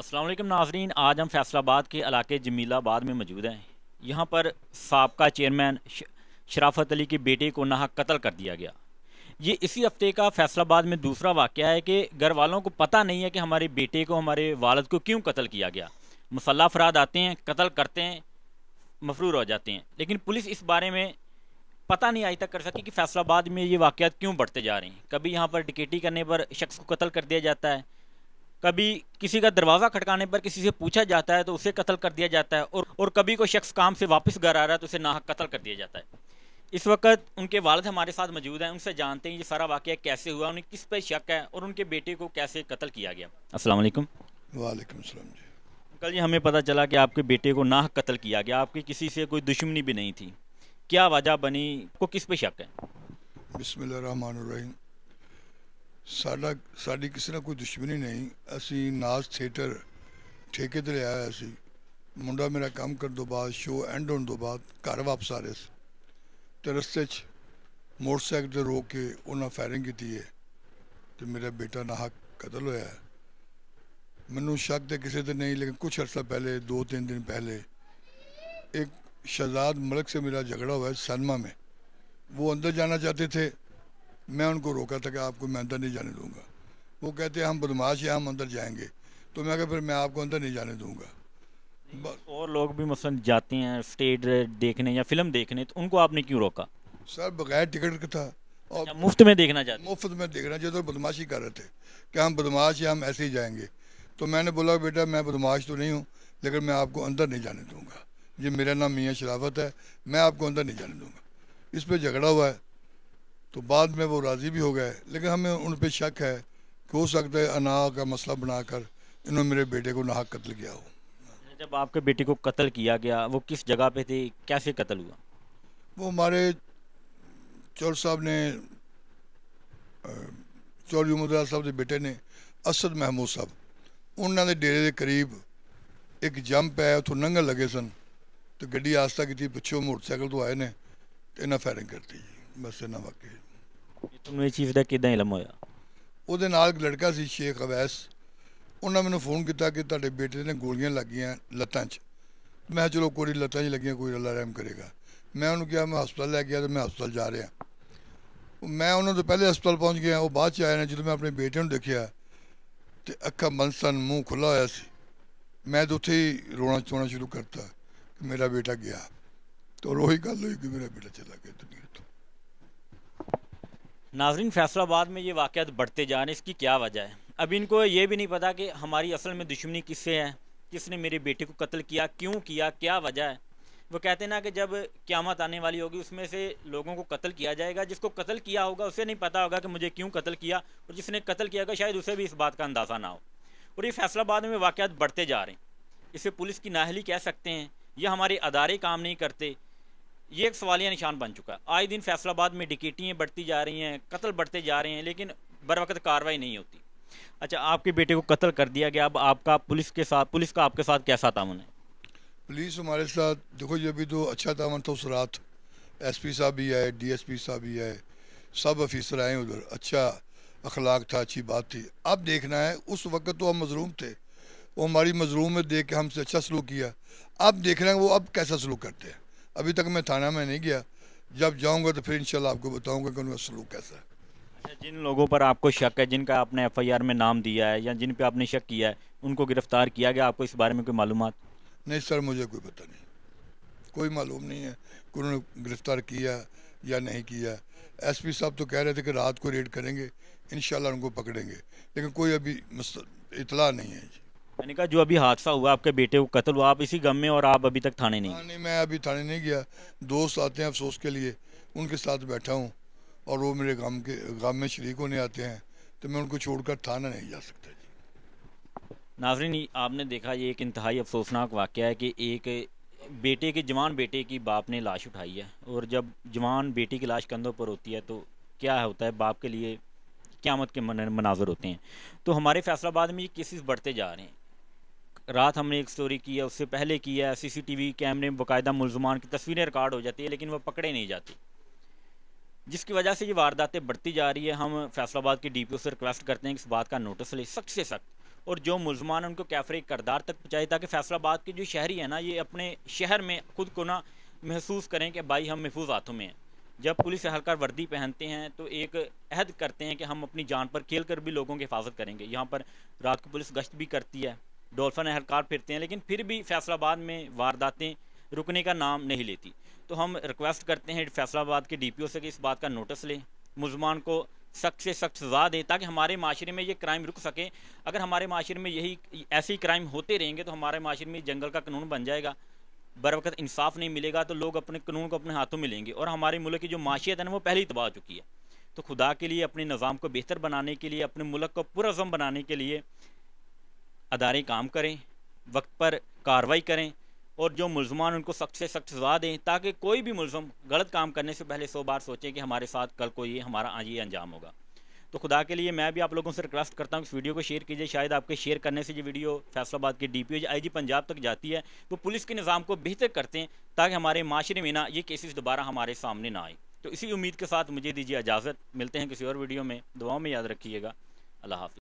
अस्सलाम वालेकुम नाजरीन, आज हम फैसलाबाद के इलाके जमीलाबाद में मौजूद हैं। यहाँ पर साबका चेयरमैन शराफत अली के बेटे को नाहक कत्ल कर दिया गया। ये इसी हफ्ते का फैसलाबाद में दूसरा वाक़या है कि घर वालों को पता नहीं है कि हमारे बेटे को, हमारे वालिद को क्यों कत्ल किया गया। मुसल्लह अफराद आते हैं, कत्ल करते हैं, मफरूर हो जाते हैं, लेकिन पुलिस इस बारे में पता नहीं आज तक कर सकी कि फैसलाबाद में ये वाक़यात क्यों बढ़ते जा रहे हैं। कभी यहाँ पर डिकेटी करने पर शख्स को कत्ल कर दिया जाता है, कभी किसी का दरवाज़ा खटकाने पर किसी से पूछा जाता है तो उसे कत्ल कर दिया जाता है, और कभी कोई शख्स काम से वापस घर आ रहा है तो उसे नाहक कत्ल कर दिया जाता है। इस वक्त उनके वालिद हमारे साथ मौजूद हैं, उनसे जानते हैं ये सारा वाक़या कैसे हुआ, उन्हें किस पे शक है और उनके बेटे को कैसे कत्ल किया गया। अस्सलाम वालेकुम। वालेकुम सलाम जी। अंकल जी, हमें पता चला कि आपके बेटे को नाहक कत्ल किया गया, आपकी किसी से कोई दुश्मनी भी नहीं थी, क्या वजह बनी, को किस पे शक है? बिस्मिल्लाहिर्रहमानिर्रहीम। ਸਾਡੀ ਕਿਸੇ ਨਾਲ ਕੋਈ ਦੁਸ਼ਮਣੀ ਨਹੀਂ। ਅਸੀਂ ਨਾਜ਼ ਥੀਏਟਰ ਠੇਕੇ 'ਤੇ ਲਿਆ ਹੋਇਆ ਸੀ। ਮੁੰਡਾ ਮੇਰਾ ਕੰਮ ਕਰਨ ਤੋਂ ਬਾਅਦ, ਸ਼ੋਅ ਐਂਡ ਹੋਣ ਤੋਂ ਬਾਅਦ ਘਰ ਵਾਪਸ ਆ ਰਿਹਾ ਸੀ ਅਤੇ ਰਸਤੇ 'ਚ ਮੋਟਰਸਾਈਕਲ 'ਤੇ ਰੋਕ ਕੇ ਉਹਨਾਂ ਫਾਇਰਿੰਗ ਕੀਤੀ ਹੈ ਅਤੇ ਮੇਰਾ ਬੇਟਾ ਨਾਹਕ ਕਤਲ ਹੋਇਆ ਹੈ। ਮੈਨੂੰ ਸ਼ੱਕ ਤਾਂ ਕਿਸੇ 'ਤੇ नहीं, लेकिन कुछ अर्सा पहले, 2-3 दिन पहले, एक शहजाद मलिक से मेरा झगड़ा हुआ है सनमा में। वो अंदर जाना चाहते थे, मैं उनको रोका था कि आपको मैं अंदर नहीं जाने दूंगा। वो कहते हैं हम बदमाश हैं, हम अंदर जाएंगे। तो मैं कहा फिर मैं आपको अंदर नहीं जाने दूंगा। और लोग भी मसलन जाते हैं स्टेज देखने या फिल्म देखने, तो उनको आपने क्यों रोका? सर बगैर टिकट का था और मुफ्त में देखना चाहते? मुफ्त में देखना चाहिए। तो बदमाशी कर रहे थे कि हम बदमाश हैं, हम ऐसे ही जाएंगे। तो मैंने बोला बेटा मैं बदमाश तो नहीं हूँ, लेकिन मैं आपको अंदर नहीं जाने दूँगा। ये मेरा नाम मियाँ शराफत है, मैं आपको अंदर नहीं जाने दूँगा। इस पर झगड़ा हुआ है, तो बाद में वो राज़ी भी हो गए, लेकिन हमें उन पर शक है कि हो सकता है अना का मसला बनाकर इन्होंने मेरे बेटे को नाहक कत्ल किया हो। जब आपके बेटे को कत्ल किया गया, वो किस जगह पे थे, कैसे कत्ल हुआ? वो हमारे चौर साहब ने, चौधरी उमरदार साहब के बेटे ने, असद महमूद साहब, उन्होंने डेरे के करीब एक जंप है, उतों नंगन लगे सन, तो गड्डी आस्ता की पिछों मोटरसाइकिल तो आए ने, तो इन्हें फायरिंग करती जी। बस इन्ना वाकई ਤੁਹਾਨੂੰ ਇਹ ਚੀਜ਼ ਦਾ ਕਿੱਦਾਂ ਇਲਮ ਹੋਇਆ? ਉਹਦੇ ਨਾਲ ਇੱਕ ਲੜਕਾ ਸੀ ਸ਼ੇਖ ਅਵੈਸ, ਉਹਨਾਂ ਮੈਨੂੰ ਫੋਨ ਕੀਤਾ ਕਿ ਤੁਹਾਡੇ ਬੇਟੇ ਨੇ ਗੋਲੀਆਂ ਲੱਗੀਆਂ ਲੱਤਾਂ 'ਚ। ਮੈਂ ਕਿਹਾ ਚਲੋ ਕੋਈ ਲੱਤਾਂ 'ਚ ਲੱਗੀਆਂ, ਕੋਈ ਅੱਲਾ ਰਹਿਮ ਕਰੇਗਾ। ਮੈਂ ਉਹਨੂੰ ਕਿਹਾ ਮੈਂ ਹਸਪਤਾਲ ਲੈ ਗਿਆ, ਤੇ ਮੈਂ ਹਸਪਤਾਲ ਜਾ ਰਿਹਾ। ਮੈਂ ਉਹਨਾਂ ਤੋਂ ਪਹਿਲੇ ਹਸਪਤਾਲ ਪਹੁੰਚ ਗਿਆ, ਉਹ ਬਾਅਦ 'ਚ ਆਏ ਨੇ। ਜਦੋਂ ਮੈਂ ਆਪਣੇ ਬੇਟੇ ਨੂੰ ਦੇਖਿਆ ਤੇ ਅੱਖਾਂ ਬੰਦ ਸਨ, ਮੂੰਹ ਖੁੱਲ੍ਹਾ ਹੋਇਆ ਸੀ। ਮੈਂ ਤਾਂ ਉੱਥੇ ਹੀ ਰੋਣਾ ਚੋਣਾ ਸ਼ੁਰੂ ਕਰਤਾ ਕਿ ਮੇਰਾ ਬੇਟਾ ਗਿਆ। तो ਉਹੀ ਗੱਲ ਹੋਈ कि मेरा बेटा चला गया दुनिया तो। नाजरीन, फैसलाबाद में ये वाक़यात बढ़ते जा रहे हैं, इसकी क्या वजह है? अब इनको ये भी नहीं पता कि हमारी असल में दुश्मनी किससे है, किसने मेरे बेटे को कत्ल किया, क्यों किया, क्या वजह है। वो कहते हैं ना कि जब क़यामत आने वाली होगी उसमें से लोगों को कत्ल किया जाएगा। जिसको कत्ल किया होगा उसे नहीं पता होगा कि मुझे क्यों कत्ल किया, और जिसने कत्ल किया होगा शायद उसे भी इस बात का अंदाज़ा ना हो। और ये फैसलाबाद में वाक़यात बढ़ते जा रहे हैं। इसे पुलिस की नाअहली कह सकते हैं, या हमारे अदारे काम नहीं करते। ये एक सवालिया निशान बन चुका है। आए दिन फैसलाबाद में डिकेटियाँ बढ़ती जा रही हैं, कत्ल बढ़ते जा रहे हैं, लेकिन बर वक्त कार्रवाई नहीं होती। अच्छा, आपके बेटे को कत्ल कर दिया गया, अब आपका पुलिस का आपके साथ कैसा तामुन है? पुलिस हमारे साथ देखो, ये भी तो अच्छा तामन था। उस रात एसपी साहब भी आए, डीएसपी साहब भी आए, सब ऑफिसर आए उधर। अच्छा अखलाक था, अच्छी बात थी। अब देखना है, उस वक्त तो हम मजलूम थे, वो हमारी मजलूम में देख के हमसे अच्छा सलूक किया। अब देखना है वो अब कैसा सलूक करते हैं। अभी तक मैं थाना में नहीं गया, जब जाऊंगा तो फिर इंशाल्लाह आपको बताऊंगा कि उनका सलूक कैसा है। अच्छा, जिन लोगों पर आपको शक है, जिनका आपने एफआईआर में नाम दिया है या जिन पे आपने शक किया है, उनको गिरफ्तार किया गया? आपको इस बारे में कोई मालूमात? नहीं सर, मुझे कोई पता नहीं, कोई मालूम नहीं है कि उन्होंने गिरफ़्तार किया या नहीं किया। एसपी साहब तो कह रहे थे कि रात को रेड करेंगे, इंशाल्लाह उनको पकड़ेंगे, लेकिन कोई अभी इतला नहीं है जी। मैंने कहा जो अभी हादसा हुआ, आपके बेटे को कत्ल हुआ, आप इसी गम में और आप अभी तक थाने नहीं? हाँ नहीं, मैं अभी थाने नहीं गया। दोस्त आते हैं अफसोस के लिए, उनके साथ बैठा हूँ, और वो मेरे गांव में शरीक होने आते हैं, तो मैं उनको छोड़कर थाना नहीं जा सकता जी। नाज़रीन, आपने देखा ये एक इंतहाई अफसोसनाक वाक़या है कि एक बेटे के जवान बेटे की बाप ने लाश उठाई है, और जब जवान बेटी की लाश कंधों पर होती है तो क्या होता है, बाप के लिए क़यामत के मनाज़र होते हैं। तो हमारे फैसलाबाद में ये केसेस बढ़ते जा रहे हैं। रात हमने एक स्टोरी की है, उससे पहले की है, सीसीटीवी कैमरे में बाकायदा मुलजमान की तस्वीरें रिकॉर्ड हो जाती है, लेकिन वो पकड़े नहीं जाते, जिसकी वजह से ये वारदातें बढ़ती जा रही है। हम फैसलाबाद के डीपीओ से रिक्वेस्ट करते हैं कि इस बात का नोटिस ले, सख्त से सख्त, اور جو ملزمان ان کو کیفر کردار تک پہنچائے، تاکہ فیصل آباد کے جو شہری ہیں نا یہ اپنے شہر میں خود کو نا محسوس کریں کہ بھائی ہم محفوظ ہاتھوں میں ہیں۔ جب پولیس اہلکار وردی پہنتے ہیں تو ایک عہد کرتے ہیں کہ ہم اپنی جان پر کھیل کر بھی لوگوں کی حفاظت کریں گے۔ یہاں پر رات کو پولیس گشت بھی کرتی ہے، ڈولفن اہلکار پھرتے ہیں، لیکن پھر بھی فیصل آباد میں وارداتیں رکنے کا نام نہیں لیتی۔ تو ہم ریکویسٹ کرتے ہیں فیصل آباد کے ڈی پی او سے کہ اس بات کا نوٹس لیں، ملزمان کو سخت سے سخت سزا دیں، تاکہ ہمارے معاشرے میں یہ کرائم رک سکے۔ اگر ہمارے معاشرے میں یہی ایسی کرائم ہوتے رہیں گے تو ہمارے معاشرے میں جنگل کا قانون بن جائے گا، بر وقت انصاف نہیں ملے گا تو لوگ اپنے قانون کو اپنے ہاتھوں میں لیں گے، اور ہمارے ملک کی جو معاشیت ہے نا وہ پہلے ہی تباہ ہو چکی ہے۔ تو خدا کے لیے اپنے نظام کو بہتر بنانے کے لیے، اپنے ملک کو پرامن بنانے کے لیے ادارے کام کریں، وقت پر کارروائی کریں، اور جو ملزمان ان کو سخت سے سخت سزا دیں، تاکہ کوئی بھی ملزم غلط کام کرنے سے پہلے 100 بار سوچیں کہ ہمارے ساتھ کل کو یہ ہمارا یہ انجام ہوگا۔ تو خدا کے لیے میں بھی آپ لوگوں سے ریکویسٹ کرتا ہوں کہ اس ویڈیو کو شیئر کیجیے، شاید آپ کے شیئر کرنے سے یہ ویڈیو فیصل آباد کے ڈی پی او آئی جی پنجاب تک جاتی ہے، وہ پولیس کے نظام کو بہتر کرتے ہیں تاکہ ہمارے معاشرے میں نا یہ کیسز دوبارہ ہمارے سامنے نہ آئے۔ تو اسی امید کے ساتھ مجھے دیجیے اجازت، ملتے ہیں کسی اور ویڈیو میں، دعاؤں میں یاد رکھیے گا۔ اللہ حافظ۔